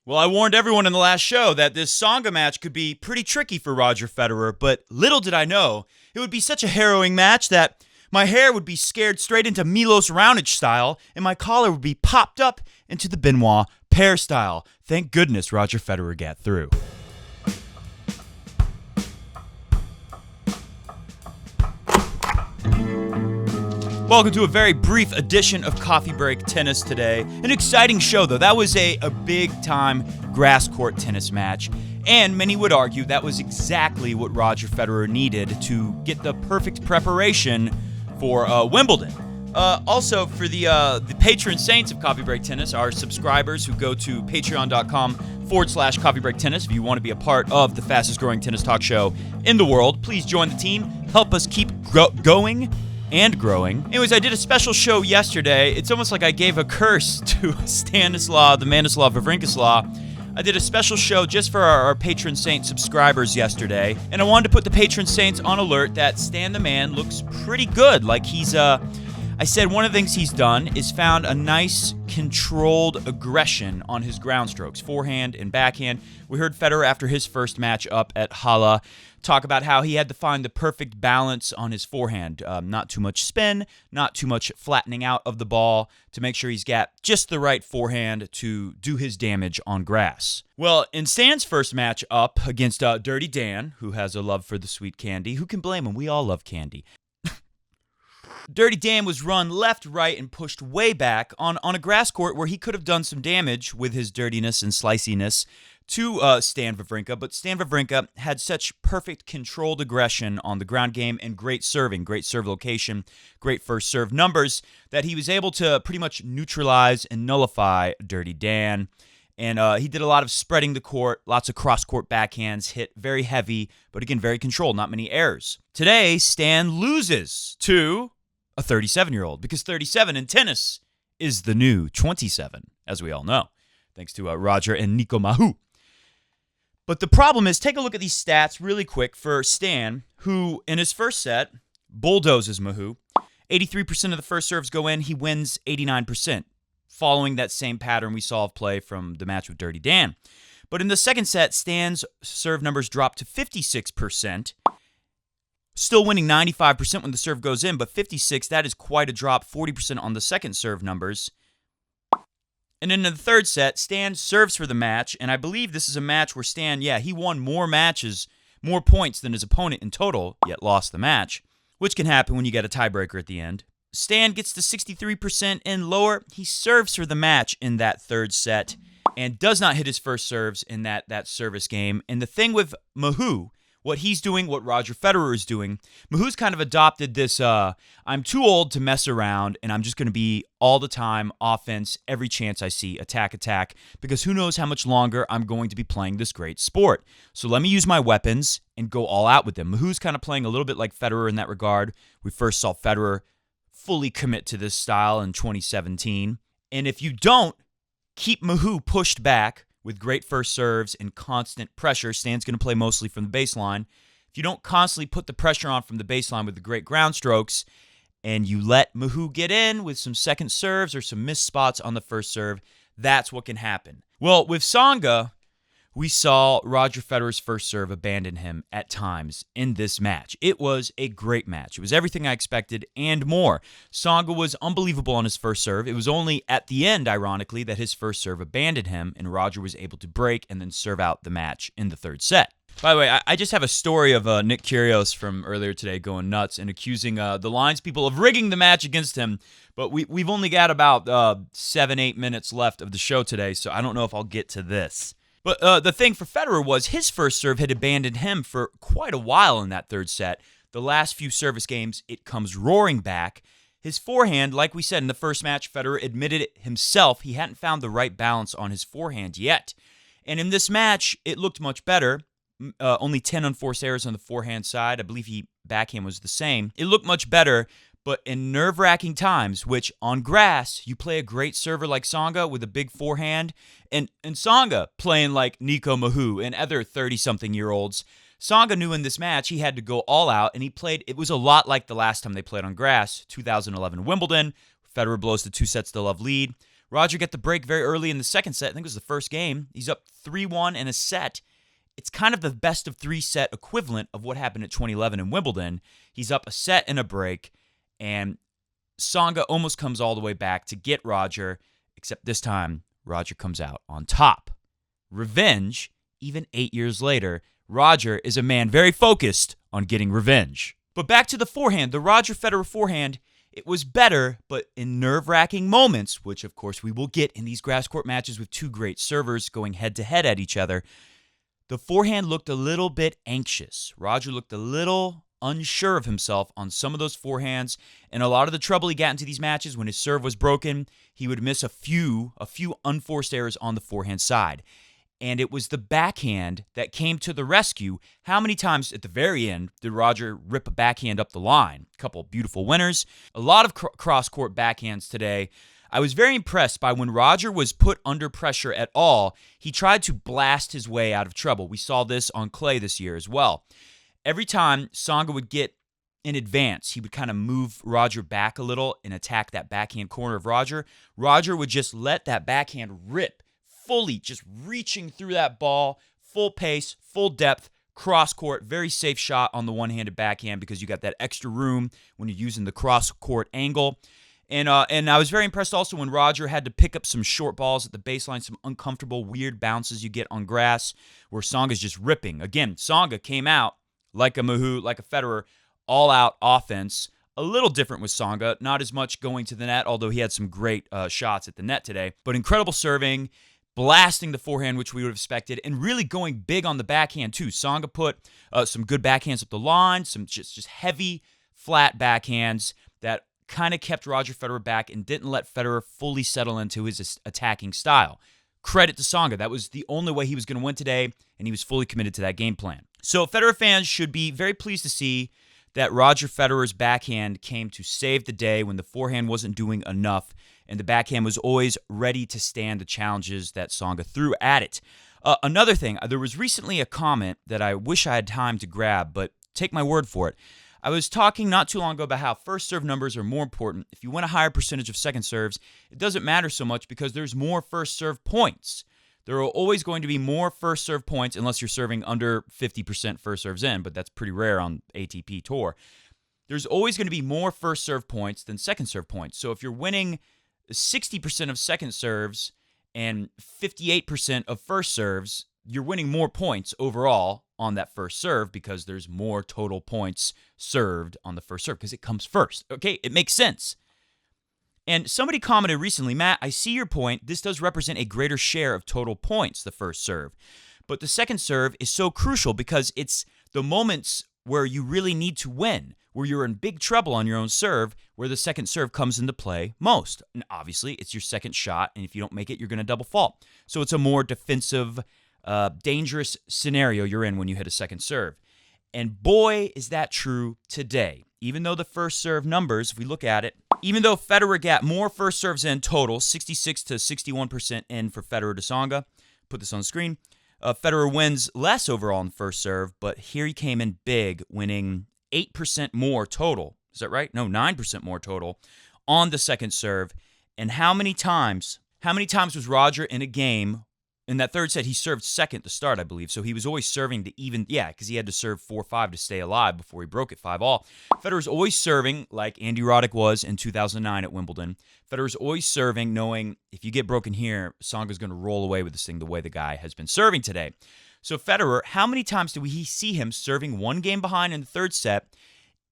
Well, I warned everyone in the last show that this Tsonga match could be pretty tricky for Roger Federer, but little did I know it would be such a harrowing match that my hair would be scared straight into Milos Raonic style, and my collar would be popped up into the Benoit Paire style. Thank goodness Roger Federer got through. Welcome to a very brief edition of Coffee Break Tennis today. An exciting show, though. That was a big-time grass court tennis match, and many would argue that was exactly what Roger Federer needed to get the perfect preparation for Wimbledon. Also, for the patron saints of Coffee Break Tennis, our subscribers who go to patreon.com/Coffee Break Tennis. If you want to be a part of the fastest growing tennis talk show in the world, please join the team. Help us keep going and growing. Anyways, I did a special show yesterday. It's almost like I gave a curse to Stanislav, the Manislav Wawrinka. I did a special show just for our patron saint subscribers yesterday, and I wanted to put the patron saints on alert that Stan the Man looks pretty good. Like I said one of the things he's done is found a nice controlled aggression on his ground strokes, forehand and backhand. We heard Federer after his first match up at Halle talk about how he had to find the perfect balance on his forehand. Not too much spin, not too much flattening out of the ball to make sure he's got just the right forehand to do his damage on grass. Well, in Stan's first match up against Dirty Dan, who has a love for the sweet candy, who can blame him? We all love candy. Dirty Dan was run left, right, and pushed way back on a grass court where he could have done some damage with his dirtiness and sliciness to Stan Wawrinka, but Stan Wawrinka had such perfect controlled aggression on the ground game and great serving, great serve location, great first serve numbers that he was able to pretty much neutralize and nullify Dirty Dan. And he did a lot of spreading the court, lots of cross-court backhands, hit very heavy, but again, very controlled, not many errors. Today, Stan loses to a 37-year-old, because 37 in tennis is the new 27, as we all know, thanks to Roger and Nico Mahut. But the problem is, take a look at these stats really quick for Stan, who in his first set bulldozes Mahut. 83% of the first serves go in. He wins 89%, following that same pattern we saw of play from the match with Dirty Dan. But in the second set, Stan's serve numbers drop to 56%. Still winning 95% when the serve goes in, but 56%, that is quite a drop, 40% on the second serve numbers. And in the third set, Stan serves for the match, and I believe this is a match where Stan, he won more matches, more points than his opponent in total, yet lost the match, which can happen when you get a tiebreaker at the end. Stan gets to 63% and lower. He serves for the match in that third set and does not hit his first serves in that service game. And the thing with Mahut, what he's doing, what Roger Federer is doing, Mahut's kind of adopted this, I'm too old to mess around, and I'm just going to be all the time offense, every chance I see, attack, because who knows how much longer I'm going to be playing this great sport. So let me use my weapons and go all out with them. Mahut's kind of playing a little bit like Federer in that regard. We first saw Federer fully commit to this style in 2017. And if you don't keep Mahut pushed back with great first serves and constant pressure, Stan's going to play mostly from the baseline. If you don't constantly put the pressure on from the baseline with the great ground strokes, and you let Mahut get in with some second serves or some missed spots on the first serve, that's what can happen. Well, with Tsonga, we saw Roger Federer's first serve abandon him at times in this match. It was a great match. It was everything I expected and more. Tsonga was unbelievable on his first serve. It was only at the end, ironically, that his first serve abandoned him, and Roger was able to break and then serve out the match in the third set. By the way, I just have a story of Nick Kyrgios from earlier today going nuts and accusing the Lines people of rigging the match against him. But we've only got about 7-8 minutes left of the show today, so I don't know if I'll get to this. But the thing for Federer was his first serve had abandoned him for quite a while in that third set. The last few service games, it comes roaring back. His forehand, like we said in the first match, Federer admitted it himself. He hadn't found the right balance on his forehand yet. And in this match, it looked much better. Only 10 unforced errors on the forehand side. I believe backhand was the same. It looked much better. But in nerve-wracking times, which on grass, you play a great server like Tsonga with a big forehand, and Tsonga playing like Nico Mahut and other 30-something-year-olds, Tsonga knew in this match he had to go all out, and he played, it was a lot like the last time they played on grass, 2011 Wimbledon. Federer blows the 2-sets to love lead. Roger got the break very early in the second set. I think it was the first game. He's up 3-1 in a set. It's kind of the best of 3 set equivalent of what happened at 2011 in Wimbledon. He's up a set and a break, and Tsonga almost comes all the way back to get Roger, except this time, Roger comes out on top. Revenge, even 8 years later, Roger is a man very focused on getting revenge. But back to the forehand, the Roger Federer forehand, it was better, but in nerve-wracking moments, which of course we will get in these grass court matches with two great servers going head-to-head at each other, the forehand looked a little bit anxious. Roger looked a little unsure of himself on some of those forehands, and a lot of the trouble he got into these matches when his serve was broken, he would miss a few unforced errors on the forehand side. And it was the backhand that came to the rescue. How many times at the very end did Roger rip a backhand up the line? A couple beautiful winners. A lot of cross-court backhands today. I was very impressed by when Roger was put under pressure at all, he tried to blast his way out of trouble. We saw this on clay this year as well. Every time Tsonga would get in advance, he would kind of move Roger back a little and attack that backhand corner of Roger. Roger would just let that backhand rip, fully just reaching through that ball, full pace, full depth, cross-court, very safe shot on the one-handed backhand because you got that extra room when you're using the cross-court angle. And I was very impressed also when Roger had to pick up some short balls at the baseline, some uncomfortable, weird bounces you get on grass where Tsonga's just ripping. Again, Tsonga came out like a Mahut, like a Federer, all-out offense. A little different with Tsonga, not as much going to the net, although he had some great shots at the net today. But incredible serving, blasting the forehand, which we would have expected, and really going big on the backhand too. Tsonga put some good backhands up the line, some just heavy, flat backhands that kind of kept Roger Federer back and didn't let Federer fully settle into his attacking style. Credit to Tsonga. That was the only way he was going to win today, and he was fully committed to that game plan. So Federer fans should be very pleased to see that Roger Federer's backhand came to save the day when the forehand wasn't doing enough, and the backhand was always ready to stand the challenges that Tsonga threw at it. Another thing, there was recently a comment that I wish I had time to grab, but take my word for it. I was talking not too long ago about how first serve numbers are more important. If you win a higher percentage of second serves, it doesn't matter so much because there's more first serve points. There are always going to be more first serve points unless you're serving under 50% first serves in, but that's pretty rare on ATP Tour. There's always going to be more first serve points than second serve points. So if you're winning 60% of second serves and 58% of first serves, you're winning more points overall on that first serve because there's more total points served on the first serve because it comes first. Okay, it makes sense. And somebody commented recently, Matt, I see your point. This does represent a greater share of total points, the first serve. But the second serve is so crucial because it's the moments where you really need to win, where you're in big trouble on your own serve, where the second serve comes into play most. And obviously, it's your second shot, and if you don't make it, you're going to double fault. So it's a more defensive, dangerous scenario you're in when you hit a second serve. And boy, is that true today. Even though the first serve numbers, if we look at it, even though Federer got more first serves in total, 66 to 61% in for Federer Tsonga, put this on the screen, Federer wins less overall in first serve, but here he came in big, winning 8% more total. Is that right? No, 9% more total on the second serve. And how many times was Roger in a game? In that third set, he served second to start, I believe. So he was always serving to even, because he had to serve 4-5 to stay alive before he broke it 5-all. Federer's always serving like Andy Roddick was in 2009 at Wimbledon. Federer's always serving knowing if you get broken here, Tsonga's going to roll away with this thing the way the guy has been serving today. So Federer, how many times do we see him serving one game behind in the third set,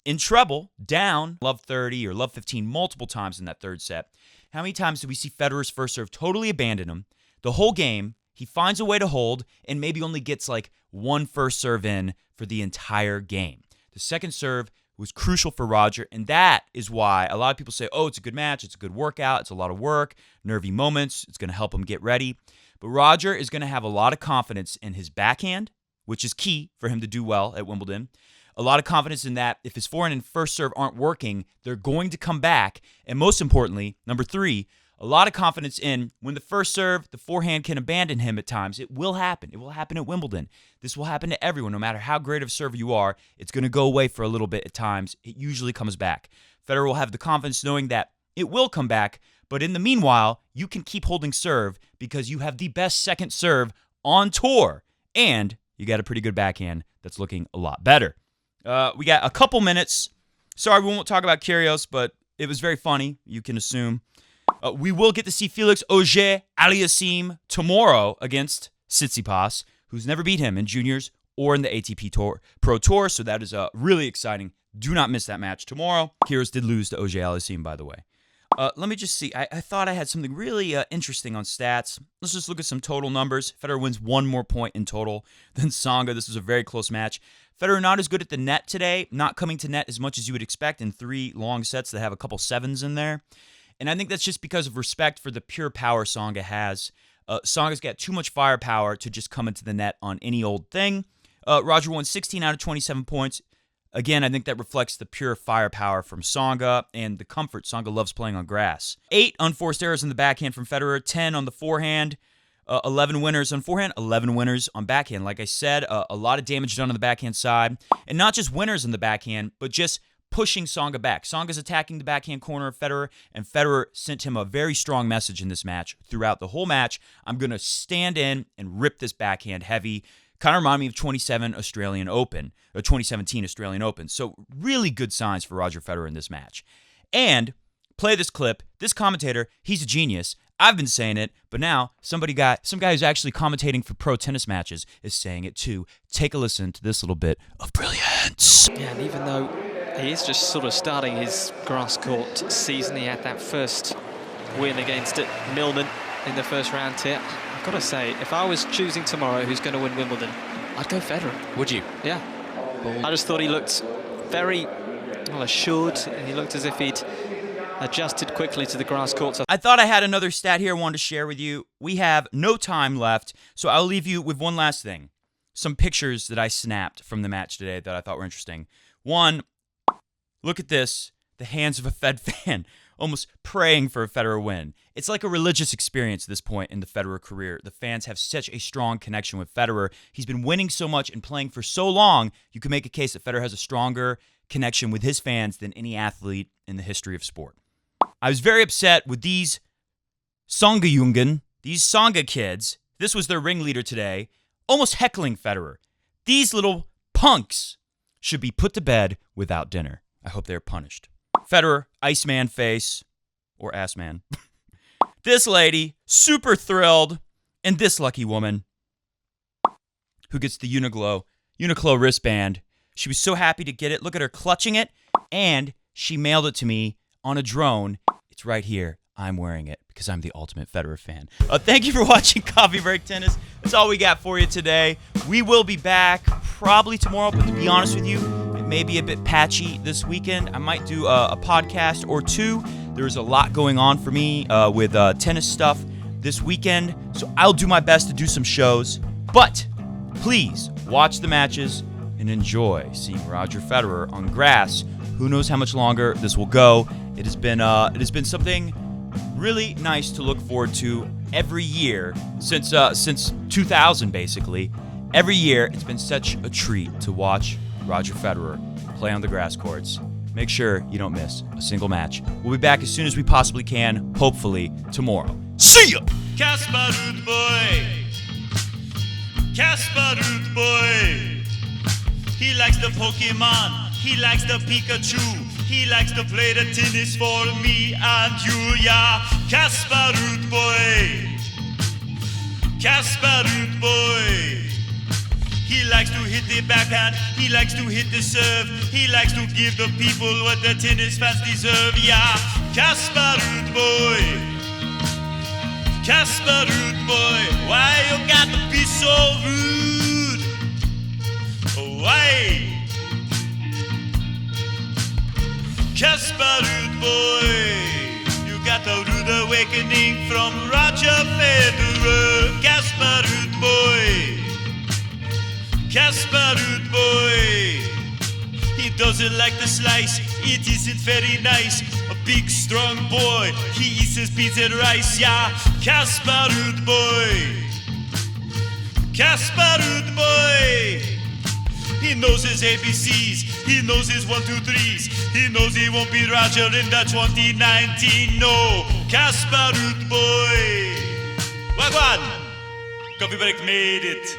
in trouble, down, love 30 or love 15 multiple times in that third set? How many times do we see Federer's first serve totally abandon him? The whole game, he finds a way to hold and maybe only gets like one first serve in for the entire game. The second serve was crucial for Roger, and that is why a lot of people say, oh, it's a good match, it's a good workout, it's a lot of work, nervy moments, it's going to help him get ready. But Roger is going to have a lot of confidence in his backhand, which is key for him to do well at Wimbledon. A lot of confidence in that if his forehand and first serve aren't working, they're going to come back. And most importantly, number 3, a lot of confidence in when the first serve, the forehand can abandon him at times. It will happen. It will happen at Wimbledon. This will happen to everyone. No matter how great of a server you are, it's going to go away for a little bit at times. It usually comes back. Federer will have the confidence knowing that it will come back, But in the meanwhile, you can keep holding serve because you have the best second serve on tour. And you got a pretty good backhand that's looking a lot better. We got a couple minutes. Sorry, we won't talk about Kyrgios, but it was very funny, you can assume. We will get to see Felix Auger-Aliassime tomorrow against Tsitsipas, who's never beat him in juniors or in the ATP Pro Tour, so that is really exciting. Do not miss that match tomorrow. Kyrgios did lose to Auger-Aliassime, by the way. Let me just see. I thought I had something really interesting on stats. Let's just look at some total numbers. Federer wins 1 more point in total than Tsonga. This was a very close match. Federer not as good at the net today, not coming to net as much as you would expect in 3 long sets that have a couple 7s in there. And I think that's just because of respect for the pure power Tsonga has. Tsonga's got too much firepower to just come into the net on any old thing. Roger won 16 out of 27 points. Again, I think that reflects the pure firepower from Tsonga and the comfort Tsonga loves playing on grass. 8 unforced errors in the backhand from Federer, 10 on the forehand, 11 winners on forehand, 11 winners on backhand. Like I said, a lot of damage done on the backhand side. And not just winners in the backhand, but just pushing Tsonga back. Tsonga's attacking the backhand corner of Federer, and Federer sent him a very strong message in this match. Throughout the whole match, I'm going to stand in and rip this backhand heavy. Kind of remind me of 2017 Australian Open. So really good signs for Roger Federer in this match. And play this clip. This commentator, he's a genius. I've been saying it, but now some guy who's actually commentating for pro tennis matches is saying it too. Take a listen to this little bit of brilliance. Yeah, and even though he is just sort of starting his grass court season, he had that first win against Millman in the first round here. I've got to say, if I was choosing tomorrow who's going to win Wimbledon, I'd go Federer. Would you? Yeah. I just thought he looked very assured, and he looked as if he'd adjusted quickly to the grass courts. I thought I had another stat here I wanted to share with you. We have no time left, so I'll leave you with one last thing. Some pictures that I snapped from the match today that I thought were interesting. One, look at this. The hands of a Fed fan, almost praying for a Federer win. It's like a religious experience at this point in the Federer career. The fans have such a strong connection with Federer. He's been winning so much and playing for so long, you can make a case that Federer has a stronger connection with his fans than any athlete in the history of sport. I was very upset with these Tsonga-jungen, these Tsonga kids. This was their ringleader today, almost heckling Federer. These little punks should be put to bed without dinner. I hope they're punished. Federer, Iceman face, or ass man. This lady, super thrilled, and this lucky woman who gets the Uniqlo wristband. She was so happy to get it. Look at her clutching it, and she mailed it to me on a drone. It's right here. I'm wearing it because I'm the ultimate Federer fan. Thank you for watching Coffee Break Tennis. That's all we got for you today. We will be back probably tomorrow, but to be honest with you, it may be a bit patchy this weekend. I might do a podcast or two. There's a lot going on for me with tennis stuff this weekend, so I'll do my best to do some shows. But please watch the matches and enjoy seeing Roger Federer on grass. Who knows how much longer this will go? It has been something really nice to look forward to every year since 2000, basically. Every year, it's been such a treat to watch Roger Federer play on the grass courts. Make sure you don't miss a single match. We'll be back as soon as we possibly can, hopefully tomorrow. See ya! Kasper Ruud boy! Kasper Ruud boy! He likes the Pokemon, he likes the Pikachu, he likes to play the tennis for me and you, yeah. Kasper Ruud boy! Kasper Ruud boy! He likes to hit the backhand, he likes to hit the serve, he likes to give the people what the tennis fans deserve, yeah. Kasper Ruud boy! Kasper Ruud boy! Why you got to be so rude? Why? Kasper Ruud boy! You got a rude awakening from Roger Federer. Kasper Ruud boy! Kasper Ruud boy, he doesn't like the slice, it isn't very nice. A big strong boy, he eats his beans and rice, yeah. Kasper Ruud boy, Kasper Ruud boy, he knows his ABCs, he knows his 1, 2, 3s, he knows he won't be Roger in the 2019, no. Kaspar Root Boy. Wagwan! Coffee Break made it.